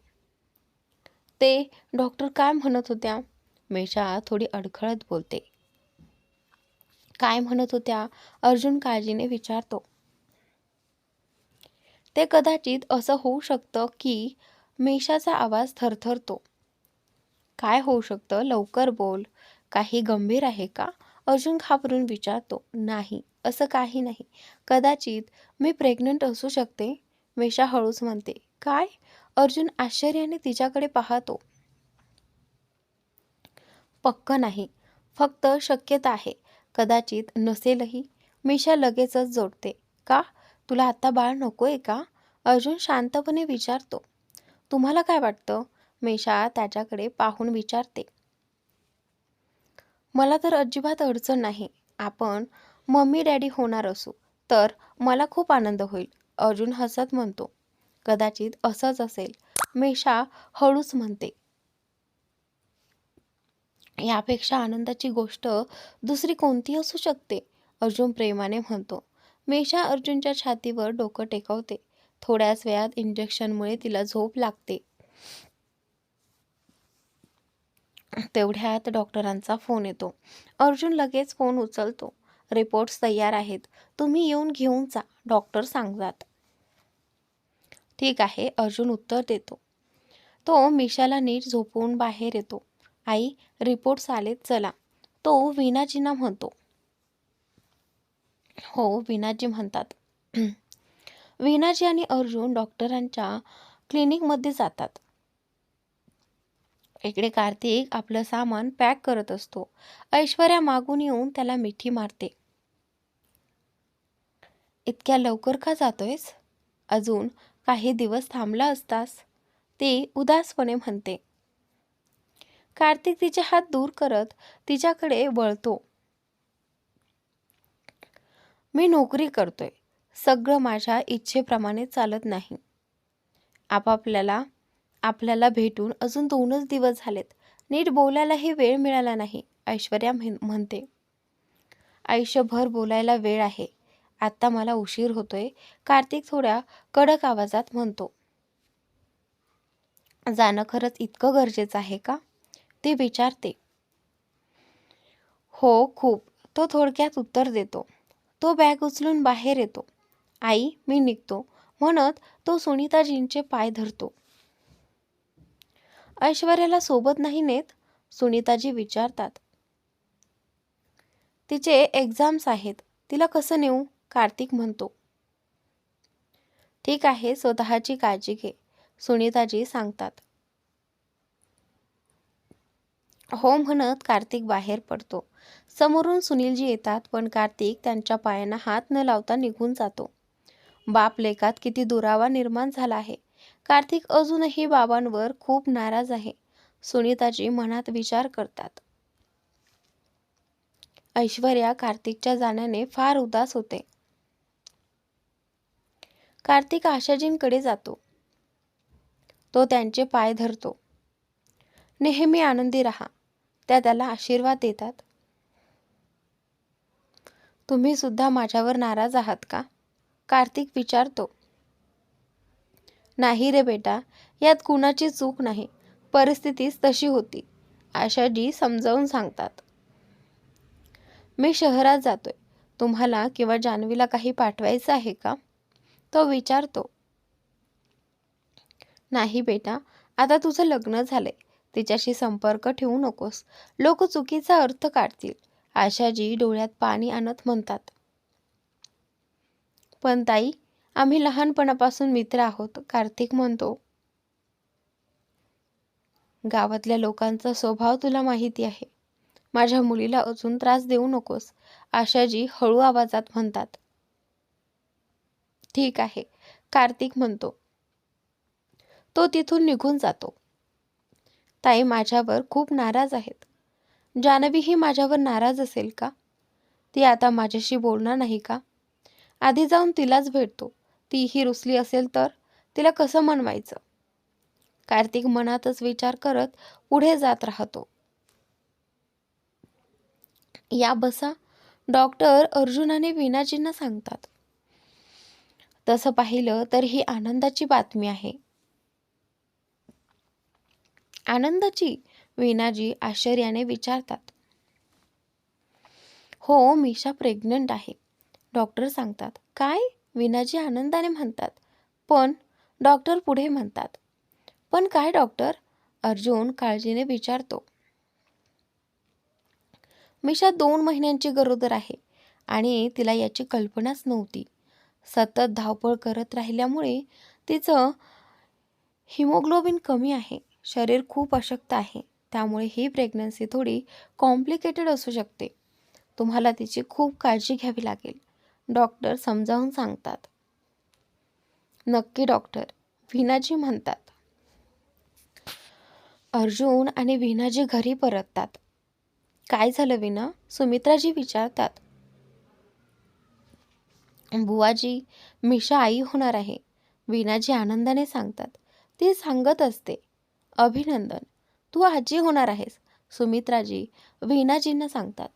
ते डॉक्टर काय म्हणत होत्या? मीशा थोडी अडखळत बोलते. काय म्हणत होत्या? अर्जुन काळजीने विचारतो. ते कदाचित असं होऊ शकतं की मीशाचा आवाज थरथरतो. काय होऊ शकतं? लवकर बोल. काही गंभीर आहे का? अर्जुन घाबरून विचारतो. नाही, असं काही नाही. कदाचित मी प्रेग्नंट असू शकते, मीशा हळूच म्हणते. काय? अर्जुन आश्चर्याने तिच्याकडे पाहतो. पक्क नाही, फक्त शक्यता आहे. कदाचित नसेलही. मीशा लगेचच जोडते. का? तुला आता बाळ नकोय का? अर्जुन शांतपणे विचारतो. तुम्हाला काय वाटतं? मीशा त्याच्याकडे पाहून विचारते. मला तर अजिबात अडचण नाही. आपण मम्मी डॅडी होणार असू तर मला खूप आनंद होईल, अर्जुन हसत म्हणतो. कदाचित असंच असेल, मीशा हळूच म्हणते. यापेक्षा आनंदाची गोष्ट दुसरी कोणती असू शकते? अर्जुन प्रेमाने म्हणतो. मीशा अर्जुनच्या छातीवर डोकं टेकवते. थोड्याच वेळात इंजेक्शनमुळे तिला झोप लागते. तेवढ्यात डॉक्टरांचा फोन येतो. अर्जुन लगेच फोन उचलतो. रिपोर्ट्स तयार आहेत, तुम्ही येऊन घेऊन जा, डॉक्टर सांगतात. ठीक आहे, अर्जुन उत्तर देतो. तो मीशाला नीट झोपवून बाहेर येतो. आई, रिपोर्ट्स आलेत, चला, तो वीणाजींना म्हणतो. हो, वीणाजी म्हणतात. वीणाजी आणि अर्जुन डॉक्टरांच्या क्लिनिकमध्ये जातात. इकडे कार्तिक आपलं सामान पॅक करत असतो. ऐश्वर्या मागून येऊन त्याला मिठी मारते. इतक्या लवकर का जातोयस? अजून काही दिवस थांबला असतास, ती उदासपणे म्हणते. कार्तिक तिचे हात दूर करत तिच्याकडे वळतो. मी नोकरी करतोय, सगळं माझ्या इच्छेप्रमाणे चालत नाही. आपल्याला भेटून अजून 2च दिवस झालेत, नीट बोलायलाही वेळ मिळाला नाही, ऐश्वर्या म्हणते. आयुष्यभर बोलायला वेळ आहे, आता मला उशीर होतोय, कार्तिक थोड्या कडक आवाजात म्हणतो. जाणं खरंच इतकं गरजेचं आहे का? ती विचारते. हो, खूप, तो थोडक्यात उत्तर देतो. तो बॅग उचलून बाहेर येतो. आई, मी निघतो, म्हणत तो सुनीताजींचे पाय धरतो. ऐश्वर्याला सोबत नाही नेत? सुनीताजी विचारतात. तिचे एक्झाम्स आहेत, तिला कसं नेऊ? कार्तिक म्हणतो. ठीक आहे, स्वतःची काळजी घे, सुनीताजी सांगतात. हो म्हणत कार्तिक बाहेर पडतो. समोरून सुनीलजी येतात, पण कार्तिक त्यांच्या पायांना हात न लावता निघून जातो. बाप लेकात किती दुरावा निर्माण झाला आहे. कार्तिक अजूनही बाबांवर खूप नाराज आहे. सुनीताजी मनात विचार करतात. ऐश्वर्या कार्तिकच्या जाण्याने फार उदास होते. कार्तिक आशाजींकडे जातो. तो त्यांचे पाय धरतो. नेहमी आनंदी राहा, त्या त्याला आशीर्वाद देतात. तुम्ही सुद्धा माझ्यावर नाराज आहात का? कार्तिक विचारतो. नाही रे बेटा, यात कुणाची चूक नाही, परिस्थितीच तशी होती, आशाजी समजावून सांगतात. मी शहरात जातोय, तुम्हाला किंवा जान्हवीला काही पाठवायचं आहे का? तो विचारतो. नाही बेटा, आता तुझं लग्न झालंय, तिच्याशी संपर्क ठेवू नकोस, लोक चुकीचा अर्थ काढतील, आशाजी डोळ्यात पाणी आणत म्हणतात. पण ताई, आम्ही लहानपणापासून मित्र आहोत, कार्तिक म्हणतो. गावातल्या लोकांचा स्वभाव तुला माहिती आहे. माझ्या मुलीला अजून त्रास देऊ नकोस, आशाजी हळू आवाजात म्हणतात. ठीक आहे, कार्तिक म्हणतो. तो तिथून निघून जातो. ताई माझ्यावर खूप नाराज आहेत. जान्हवीही माझ्यावर नाराज असेल का? ती आता माझ्याशी बोलणार नाही का? आधी जाऊन तिलाच भेटतो. तीही रुसली असेल तर तिला कसं मनवायचं? कार्तिक मनातच विचार करत पुढे जात राहतो. या बसा, डॉक्टर अर्जुन आणि वीणाजींना सांगतात. तसं पाहिलं तर ही आनंदाची बातमी आहे. आनंदाची? वीणाजी आश्चर्याने विचारतात. हो, मीशा प्रेग्नंट आहे, डॉक्टर सांगतात. काय? वीणाजी आनंदाने म्हणतात. पण डॉक्टर पुढे म्हणतात. पण काय डॉक्टर? अर्जुन काळजीने विचारतो. मीशा 2 महिन्यांची गरोदर आहे आणि तिला याची कल्पनाच नव्हती. सतत धावपळ करत राहिल्यामुळे तिचं हिमोग्लोबिन कमी आहे. शरीर खूप अशक्त आहे. त्यामुळे ही प्रेग्नन्सी थोडी कॉम्प्लिकेटेड असू शकते. तुम्हाला तिची खूप काळजी घ्यावी लागेल, डॉक्टर समजावून सांगतात. नक्की डॉक्टर, वीणाजी म्हणतात. अर्जुन आणि वीणाजी घरी परततात. काय झालं वीणा? सुमित्राजी विचारतात. बुवाजी, मीशा आई होणार आहे, वीणाजी आनंदाने सांगतात. ती सांगत असते. अभिनंदन, तू आजी होणार आहेस, सुमित्राजी वीणाजींना सांगतात.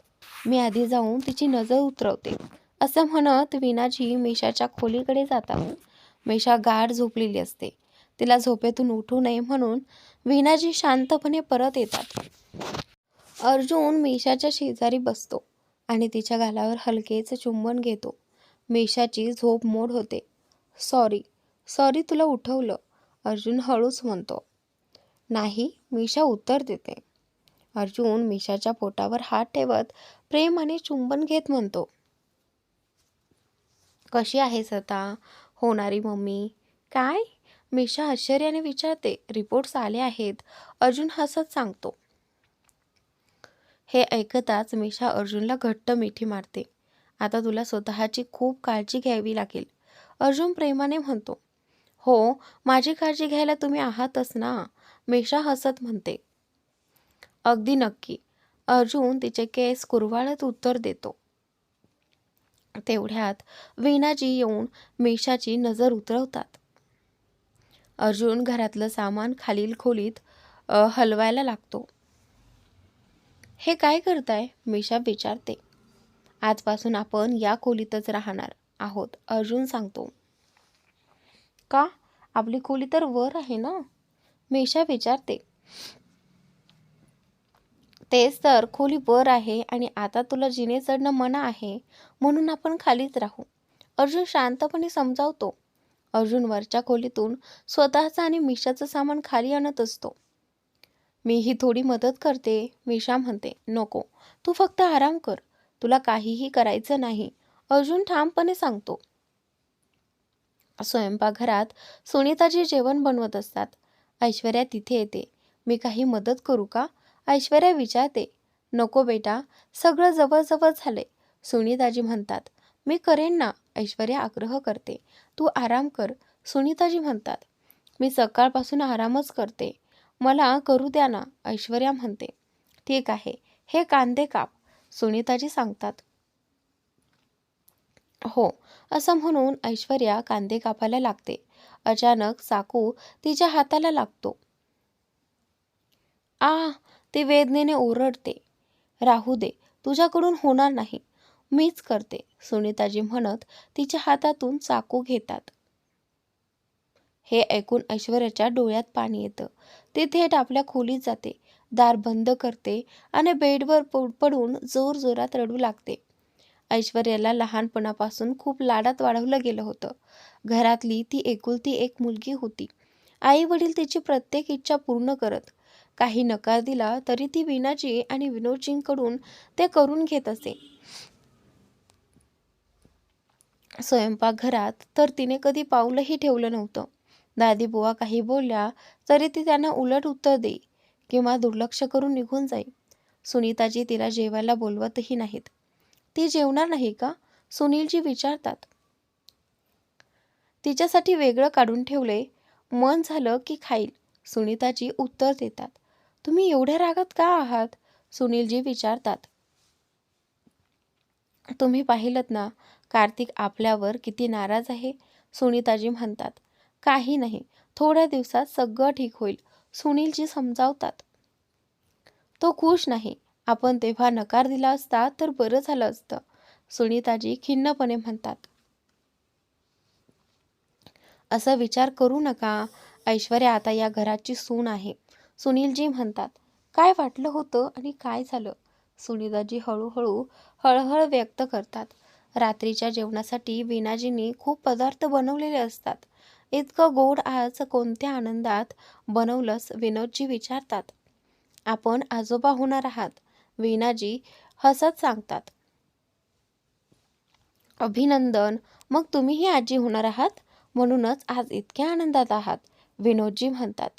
मी आधी जाऊन तिची नजर उतरवते, असं म्हणत वीणाजी मीशाच्या खोलीकडे जातात. मीशा गाढ झोपलेली असते. तिला झोपेतून उठू नये म्हणून वीणाजी शांतपणे परत येतात. अर्जुन मीशाच्या शेजारी बसतो आणि तिच्या गालावर हलकेच चुंबन घेतो. मीशाची झोप मोड होते. सॉरी, सॉरी तुला उठवलं, अर्जुन हळूच म्हणतो. नाही, मीशा उत्तर देते. अर्जुन मीशाच्या पोटावर हात ठेवत प्रेमाने चुंबन घेत म्हणतो. कशी आहेस आता होणारी मम्मी? काय? मीशा आश्चर्याने विचारते. रिपोर्ट्स आले आहेत, अर्जुन हसत सांगतो. हे ऐकताच मीशा अर्जुनला घट्ट मिठी मारते. आता तुला स्वतःची खूप काळजी घ्यावी लागेल, अर्जुन प्रेमाने म्हणतो. हो, माझी काळजी घ्यायला तुम्ही आहातच ना, मीशा हसत म्हणते. अगदी नक्की, अर्जुन तिचे केस कुरवाळत उत्तर देतो. तेवढ्यात वीणाजी येऊन मीशाची नजर उतरवतात. अर्जुन घरातलं सामान खालील खोलीत हलवायला लागतो. हे काय करताय? मीशा विचारते. आजपासून आपण या खोलीतच राहणार आहोत, अर्जुन सांगतो. का? आपली खोली तर वर आहे ना, मीशा विचारते. तेच तर, खोली वर आहे आणि आता तुला जिने चढणं मना आहे म्हणून आपण खालीच राहू, अर्जुन शांतपणे समजावतो. अर्जुन वरच्या खोलीतून स्वतःचं आणि मीशाचं सामान खाली आणत असतो. मीही थोडी मदत करते, मीशा म्हणते. नको, तू फक्त आराम कर, तुला काहीही करायचं नाही, अर्जुन ठामपणे सांगतो. स्वयंपाकघरात सुनीताजी जेवण बनवत असतात. ऐश्वर्या तिथे येते. मी काही मदत करू का? ऐश्वर्या विचारते. नको बेटा, सगळं जवळजवळ झालंय, सुनीताजी म्हणतात. मी करेन ना, ऐश्वर्या आग्रह करते. तू आराम कर, सुनीताजी म्हणतात. मी सकाळपासून आरामच करते, मला करू द्या ना, ऐश्वर्या म्हणते. ठीक आहे, हे कांदे काप, सुनीताजी सांगतात. हो, असं म्हणून ऐश्वर्या कांदे कापायला लागते. अचानक चाकू तिच्या हाताला लागतो. आ, ती वेदनेने ओरडते. राहू दे, तुझ्याकडून होणार नाही, मीच करते, सुनीताजी म्हणत तिच्या हातातून चाकू घेतात. हे ऐकून ऐश्वर्याच्या डोळ्यात पाणी येतं. ती थेट आपल्या खोलीत जाते, दार बंद करते आणि बेडवर पडून जोरजोरात रडू लागते. ऐश्वर्याला लहानपणापासून खूप लाडात वाढवलं गेलं होतं. घरातली ती एकुलती एक मुलगी होती. आई वडील तिची प्रत्येक इच्छा पूर्ण करत. काही नकार दिला तरी ती वीणाजी आणि विनोदजींकडून ते करून घेत असे. स्वयंपाकघरात तर तिने कधी पाऊलही ठेवलं नव्हतं. दादी बुवा काही बोलल्या तरी ती त्यांना उलट उत्तर देई किंवा दुर्लक्ष करून निघून जाईल. सुनीताजी तिला जेवायला बोलवतही नाहीत. ती जेवणार नाही का? सुनीलजी विचारतात. तिच्यासाठी वेगळं काढून ठेवले, मन झालं की खाईल, सुनीताजी उत्तर देतात. तुम्ही एवढ्या रागात का आहात? सुनीलजी विचारतात. तुम्ही पाहिलत ना, कार्तिक आपल्यावर किती नाराज आहे, सुनीताजी म्हणतात. काही नाही, थोड्या दिवसात सगळं ठीक होईल, सुनीलजी समजावतात. तो खुश नाही. आपण तेव्हा नकार दिला असता तर बरं झालं असतं, सुनीताजी खिन्नपणे म्हणतात. असा विचार करू नका. ऐश्वर्या आता या घराची सून आहे, सुनीलजी म्हणतात. काय वाटलं होतं आणि काय झालं? सुनीताजी हळूहळू हळहळ व्यक्त करतात. रात्रीच्या जेवणासाठी वीणाजींनी खूप पदार्थ बनवलेले असतात. इतकं गोड आज कोणत्या आनंदात बनवलंस? विनोदजी विचारतात. आपण आजोबा होणार आहात, वीणाजी हसत सांगतात. अभिनंदन. मग तुम्हीही आजी होणार आहात, म्हणूनच आज इतक्या आनंदात आहात, विनोदजी म्हणतात.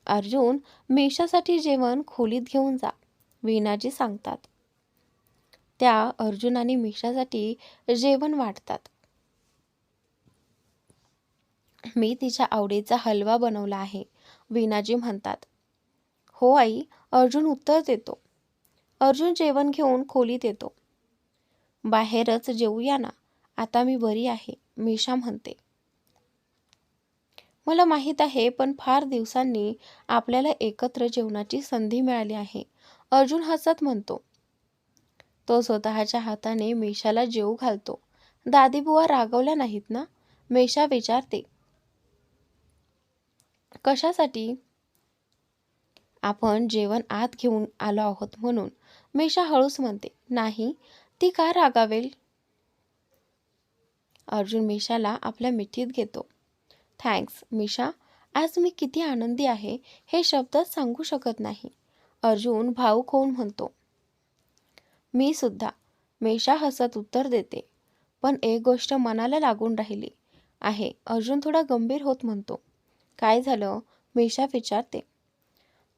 अर्जुन, मेषासाठी जेवण खोलीत घेऊन जा, वीणाजी सांगतात. त्या अर्जुन आणि मिशासाठी जेवण वाढतात. मी तिच्या आवडीचा हलवा बनवला आहे, वीणाजी म्हणतात. हो आई, अर्जुन उत्तर देतो. अर्जुन जेवण घेऊन खोलीत येतो. बाहेरच जेवूया ना, आता मी बरी आहे, मिशा म्हणते. मला माहीत आहे, पण फार दिवसांनी आपल्याला एकत्र जेवणाची संधी मिळाली आहे, अर्जुन हसत म्हणतो. तो स्वतःच्या हाताने मेषाला जेवू घालतो. दादीबुवा रागवल्या नाहीत ना, मेषा विचारते. कशासाठी? आपण जेवण आत घेऊन आलो आहोत म्हणून, मेषा हळूच म्हणते. नाही, ती का रागावेल? अर्जुन मेषाला आपल्या मिठीत घेतो. थँक्स मिशा, आज मी किती आनंदी आहे हे शब्दात सांगू शकत नाही, अर्जुन भावुक होऊन म्हणतो. मी सुद्धा, मेषा हसत उत्तर देते. पण एक गोष्ट मनाला लागून राहिली आहे, अर्जुन थोडा गंभीर होत म्हणतो. काय झालं? मेषा विचारते.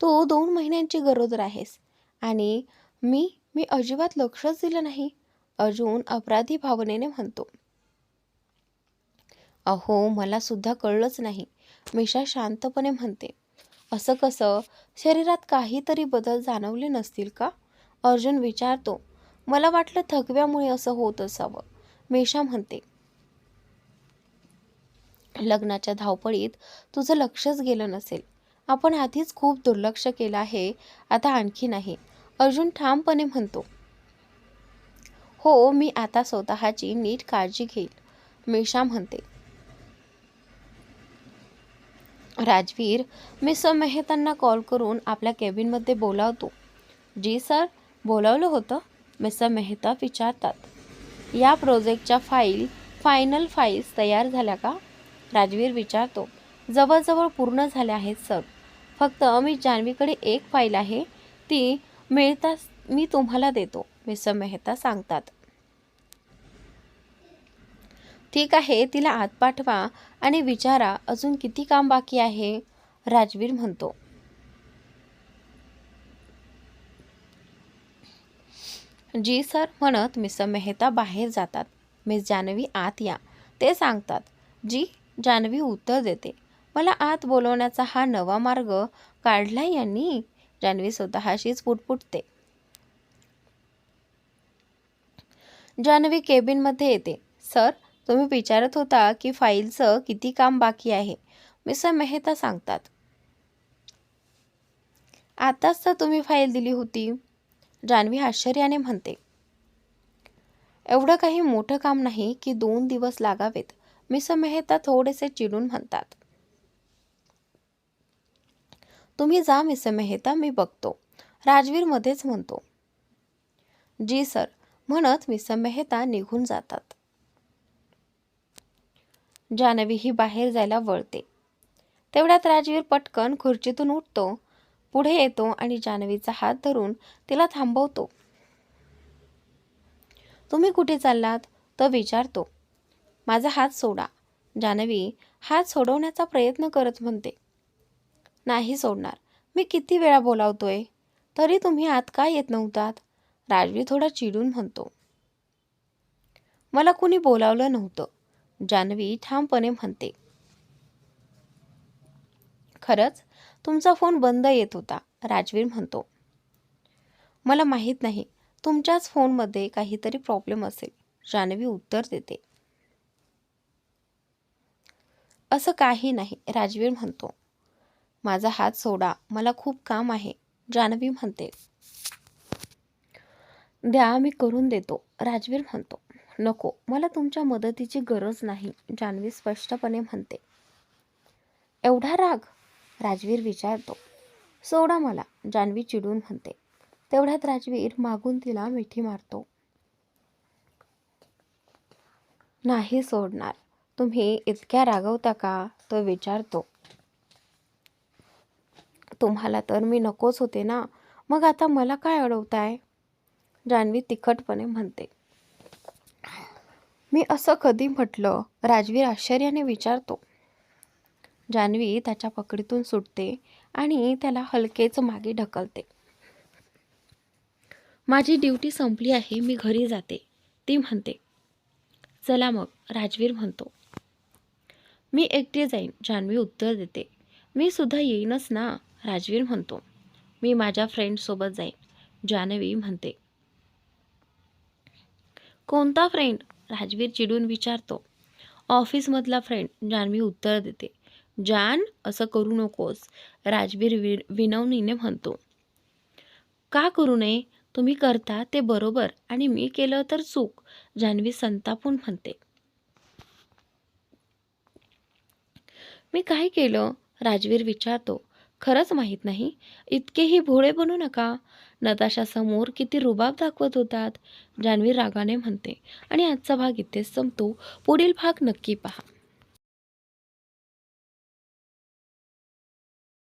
तू 2 महिन्यांची गरोदर आहेस आणि मी मी अजिबात लक्षच दिलं नाही, अर्जुन अपराधी भावनेने म्हणतो. अहो, मला सुद्धा कळलंच नाही, मेषा शांतपणे म्हणते. असं कसं? शरीरात काहीतरी बदल जाणवले नसतील का, अर्जुन विचारतो. मला वाटलं थकव्यामुळे असं होत असावं, मेषा म्हणते. लग्नाच्या धावपळीत तुझं लक्षच गेलं नसेल, आपण आधीच खूप दुर्लक्ष केलं आहे, आता आणखी नाही, अर्जुन ठामपणे म्हणतो. हो, मी आता स्वतःची नीट काळजी घेईल, मेषा म्हणते. राजवीर मिस मेहतांना कॉल करून आपल्या केबिनमध्ये बोलावतो. जी सर, बोलावलं होतं, मिस मेहता विचारतात. या प्रोजेक्टच्या फायनल फाईल्स तयार झाल्या का, राजवीर विचारतो. जवळजवळ पूर्ण झाल्या आहेत सर, फक्त मी जान्हवीकडे एक फाईल आहे, ती मिळताच मी तुम्हाला देतो, मिस मेहता सांगतात. ठीक आहे, तिला आत पाठवा आणि विचारा अजून किती काम बाकी आहे, राजवीर म्हणतो. जी सर म्हणत मिस मेहता बाहेर जातात. मिस जान्हवी आत या, ते सांगतात. जी, जान्हवी उत्तर देते. मला आत बोलवण्याचा हा नवा मार्ग काढलाय यांनी, जान्हवी स्वतःशीच पुटपुटते. जान्हवी केबिनमध्ये येते. सर, तुम्ही विचारत होता की फाईलचं किती काम बाकी आहे, मिस मेहता सांगतात. आताच तर तुम्ही फाईल दिली होती, जान्हवी आश्चर्याने म्हणते. एवढं काही मोठं काम नाही की 2 दिवस लागावेत, मिस मेहता थोडेसे चिडून म्हणतात. तुम्ही जा मिस मेहता, मी बघतो, राजवीर मध्येच म्हणतो. जी सर म्हणत मिस मेहता निघून जातात. जान्हवी ही बाहेर जायला वळते. तेवढ्यात राजवीर पटकन खुर्चीतून उठतो, पुढे येतो आणि जान्हवीचा हात धरून तिला थांबवतो. तुम्ही कुठे चाललात, तो विचारतो. माझा हात सोडा, जान्हवी हात सोडवण्याचा प्रयत्न करत म्हणते. नाही सोडणार, मी किती वेळा बोलावतोय, तरी तुम्ही आत का येत नव्हतात? राजवीर थोडा चिडून म्हणतो. मला कुणी बोलावलं नव्हतं, जान्हवी ठामपणे म्हणते. खरंच? तुमचा फोन बंद येत होता, राजवीर म्हणतो. मला माहीत नाही, तुमच्याच फोनमध्ये काहीतरी प्रॉब्लेम असेल, जान्हवी उत्तर देते. असं काही नाही, राजवीर म्हणतो. माझा हात सोडा, मला खूप काम आहे, जान्हवी म्हणते. द्या, मी करून देतो, राजवीर म्हणतो. नको, मला तुमच्या मदतीची गरज नाही, जान्हवी स्पष्टपणे म्हणते. एवढा राग? राजवीर विचारतो. सोडा मला, जान्हवी चिडून म्हणते. तेवढ्यात राजवीर मागून तिला मिठी मारतो. नाही सोडणार. तुम्ही इतक्या रागवता का? तो विचारतो. तुम्हाला तर मी नकोच होते ना, मग आता मला काय अडवताय? जान्हवी तिखटपणे म्हणते. मी असं कधी म्हटलं? राजवीर आश्चर्याने विचारतो. जान्हवी त्याच्या पकडीतून सुटते आणि त्याला हलकेच मागे ढकलते. माझी ड्युटी संपली आहे, मी घरी जाते, ती म्हणते. चला मग, राजवीर म्हणतो. मी एकटी जाईन, जान्हवी उत्तर देते. मी सुद्धा येईनच ना, राजवीर म्हणतो. मी माझ्या फ्रेंडसोबत जाईन, जान्हवी म्हणते. कोणता फ्रेंड? राजवीर चिडून विचारतो. ऑफिसमधला फ्रेंड, जान्हवी उत्तर देते. जान, असं करू नकोस, राजवीर विनवणीने म्हणतो. का करू नये? तुम्ही करता ते बरोबर आणि मी केलं तर चूक, जान्हवी संतापून म्हणते. मी काय केलं? राजवीर विचारतो. खरंच माहीत नाही, इतकेही भोळे बनू नका. नताशासमोर किती रुबाब दाखवत होतात, जान्हवी रागाने म्हणते. आणि आजचा भाग इथेच संपतो. पुढील भाग नक्की पहा.